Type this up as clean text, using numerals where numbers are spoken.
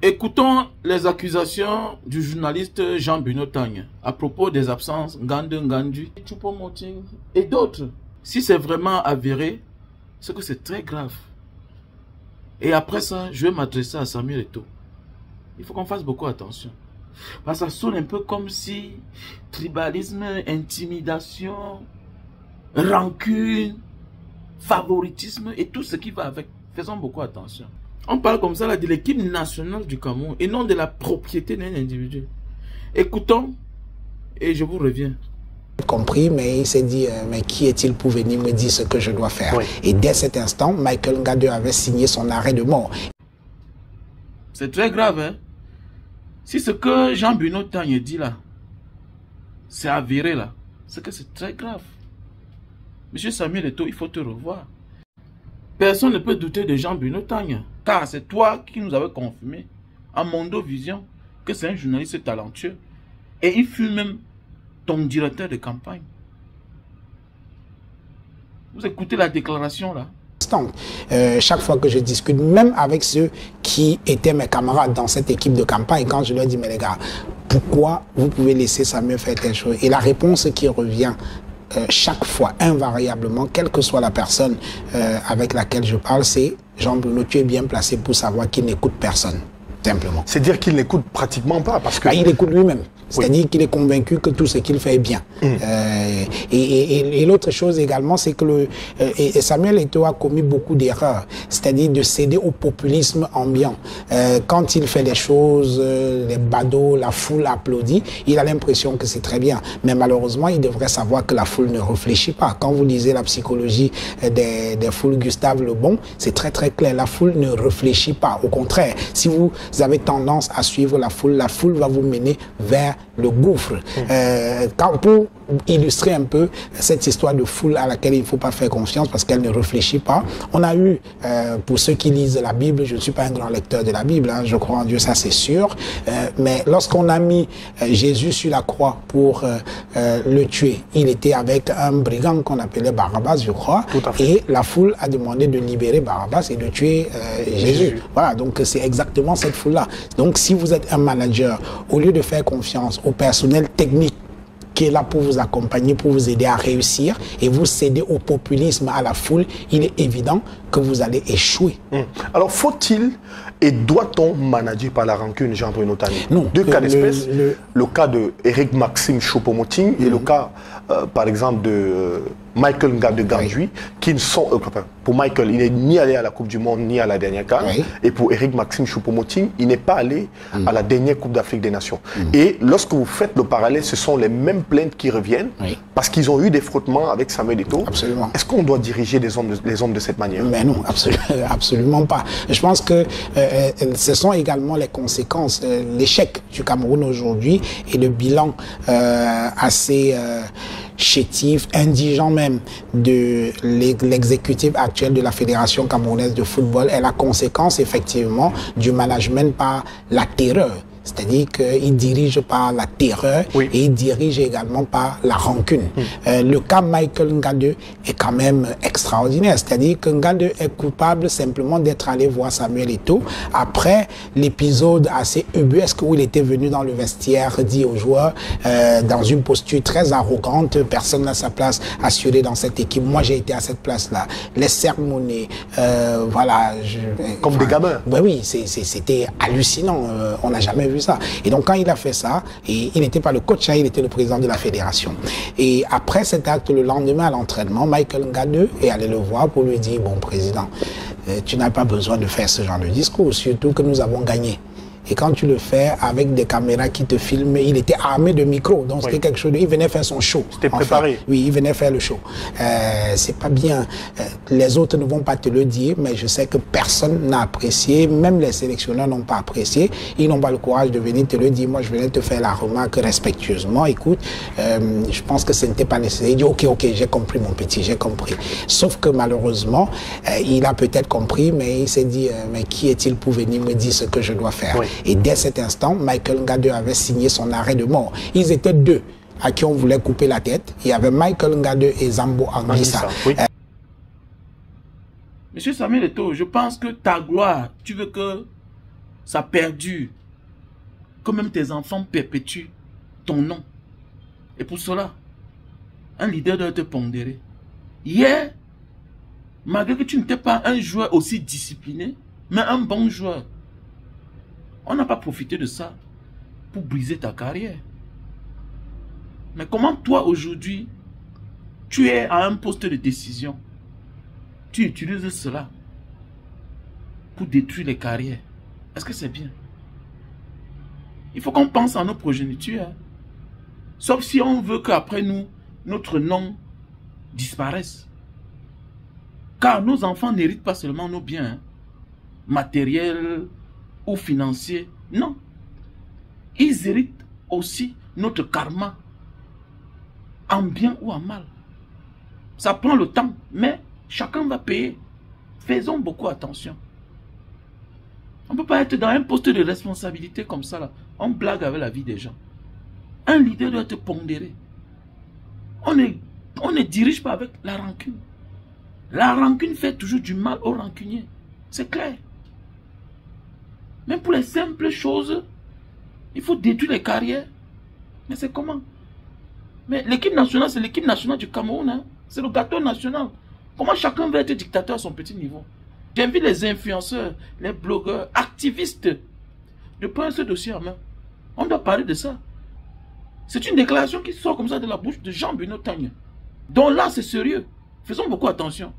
Écoutons les accusations du journaliste Jean-Bruno Tagne à propos des absences Ngandou Ngandu, Choupo-Moting et d'autres. Si c'est vraiment avéré, c'est que c'est très grave. Et après ça, je vais m'adresser à Samuel Eto'o. Il faut qu'on fasse beaucoup attention. Parce que ça sonne un peu comme si tribalisme, intimidation, rancune, favoritisme et tout ce qui va avec. Faisons beaucoup attention. On parle comme ça là de l'équipe nationale du Cameroun et non de la propriété d'un individu. Écoutons et je vous reviens. Compris, mais il s'est dit, mais qui est-il pour venir me dire ce que je dois faire? Oui. Et dès cet instant, Michael Ngandou avait signé son arrêt de mort. C'est très grave, hein? Si ce que Jean-Bruno Tagne dit là, c'est avéré là, c'est que c'est très grave. Monsieur Samuel Eto'o, il faut te revoir. Personne ne peut douter de Jean-Bruno Tagne, car c'est toi qui nous avais confirmé à Mondo Vision que c'est un journaliste talentueux. Et il fut même ton directeur de campagne. Vous écoutez la déclaration là? Chaque fois que je discute, même avec ceux qui étaient mes camarades dans cette équipe de campagne, quand je leur dis, mais les gars, pourquoi vous pouvez laisser Samuel faire telle chose? Et la réponse qui revient chaque fois, invariablement, quelle que soit la personne avec laquelle je parle, c'est Jean-Bruno, tu es bien placé pour savoir qu'il n'écoute personne, simplement. C'est dire qu'il n'écoute pratiquement pas, parce que... il écoute lui-même. C'est-à-dire qu'il est convaincu que tout ce qu'il fait est bien. Et l'autre chose également, c'est que Samuel Eto'o a commis beaucoup d'erreurs, c'est-à-dire de céder au populisme ambiant. Quand il fait des choses, les badauds, la foule applaudit, il a l'impression que c'est très bien. Mais malheureusement, il devrait savoir que la foule ne réfléchit pas. Quand vous lisez la psychologie des foules, Gustave Le Bon, c'est très très clair. La foule ne réfléchit pas. Au contraire, si vous avez tendance à suivre la foule va vous mener vers le gouffre. Pour illustrer un peu cette histoire de foule à laquelle il ne faut pas faire confiance parce qu'elle ne réfléchit pas, on a eu, pour ceux qui lisent la Bible, je ne suis pas un grand lecteur de la Bible, hein, je crois en Dieu, ça c'est sûr, mais lorsqu'on a mis Jésus sur la croix pour le tuer, il était avec un brigand qu'on appelait Barabbas, je crois, et la foule a demandé de libérer Barabbas et de tuer Jésus. Voilà, donc c'est exactement cette foule-là. Donc si vous êtes un manager, au lieu de faire confiance au personnel technique qui est là pour vous accompagner, pour vous aider à réussir, et vous cédez au populisme, à la foule, il est évident que vous allez échouer. Alors, faut-il et doit-on manager par la rancune, Jean-Bruno Tagne? Non. Deux cas d'espèce, le cas de Eric Maxime Choupo-Moting et le cas, par exemple, de Michael Ngandou, qui ne sont... pour Michael, il n'est ni allé à la Coupe du Monde, ni à la dernière CAN. Et pour Eric Maxime Choupo-Moting, il n'est pas allé à la dernière Coupe d'Afrique des Nations. Et lorsque vous faites le parallèle, ce sont les mêmes plaintes qui reviennent, parce qu'ils ont eu des frottements avec Samuel Eto'o. Absolument. Est-ce qu'on doit diriger les hommes de cette manière? Mais non, absolument pas. Je pense que ce sont également les conséquences, l'échec du Cameroun aujourd'hui et le bilan assez chétif, indigent même de l'exécutif actuel de la Fédération camerounaise de football est la conséquence effectivement du management par la terreur. C'est-à-dire qu'il dirige par la terreur et il dirige également par la rancune. Le cas Michael Ngandou est quand même extraordinaire. C'est-à-dire que Ngandou est coupable simplement d'être allé voir Samuel Eto'o après l'épisode assez ubuesque où il était venu dans le vestiaire dire aux joueurs dans une posture très arrogante, personne n'a sa place assurée dans cette équipe. Moi, j'ai été à cette place-là. Les cérémonies, voilà. Comme des gamins. Ben oui, c'était hallucinant. On n'a jamais vu ça. Et donc quand il a fait ça, et il n'était pas le coach, hein, il était le président de la fédération. Et après cet acte, le lendemain à l'entraînement, Michael Ngandou est allé le voir pour lui dire, bon président, tu n'as pas besoin de faire ce genre de discours, surtout que nous avons gagné. Et quand tu le fais avec des caméras qui te filment, il était armé de micros, donc c'était quelque chose il venait faire son show. C'était préparé. Oui, il venait faire le show. C'est pas bien. Les autres ne vont pas te le dire, mais je sais que personne n'a apprécié, même les sélectionneurs n'ont pas apprécié. Ils n'ont pas le courage de venir te le dire. Moi, je venais te faire la remarque respectueusement. Écoute, je pense que ce n'était pas nécessaire. Il dit, ok, j'ai compris mon petit, j'ai compris. Sauf que malheureusement, il a peut-être compris, mais il s'est dit, mais qui est-il pour venir me dire ce que je dois faire? Et dès cet instant, Michael Ngandou avait signé son arrêt de mort. Ils étaient deux à qui on voulait couper la tête. Il y avait Michael Ngandou et Zambo Anguissa. Monsieur Samuel Eto'o, je pense que ta gloire, tu veux que ça perdure. Que même tes enfants perpétuent ton nom. Et pour cela, un leader doit te pondérer. Hier, malgré que tu n'étais pas un joueur aussi discipliné, mais un bon joueur, on n'a pas profité de ça pour briser ta carrière. Mais comment toi aujourd'hui, tu es à un poste de décision, tu utilises cela pour détruire les carrières? Est-ce que c'est bien? Il faut qu'on pense à nos progénitures. Hein. Sauf si on veut qu'après nous, notre nom disparaisse. Car nos enfants n'héritent pas seulement nos biens, hein, matériels ou financiers. Non. Ils héritent aussi notre karma, en bien ou en mal. Ça prend le temps, mais chacun va payer. Faisons beaucoup attention. On ne peut pas être dans un poste de responsabilité comme ça, là. On blague avec la vie des gens. Un leader doit être pondéré. On ne dirige pas avec la rancune. La rancune fait toujours du mal aux rancuniers. C'est clair. Même pour les simples choses, il faut détruire les carrières. Mais c'est comment? Mais l'équipe nationale, c'est l'équipe nationale du Cameroun. Hein? C'est le gâteau national. Comment chacun veut être dictateur à son petit niveau? J'invite les influenceurs, les blogueurs, activistes de prendre ce dossier en main. On doit parler de ça. C'est une déclaration qui sort comme ça de la bouche de Jean-Bruno Tang. Donc là, c'est sérieux. Faisons beaucoup attention.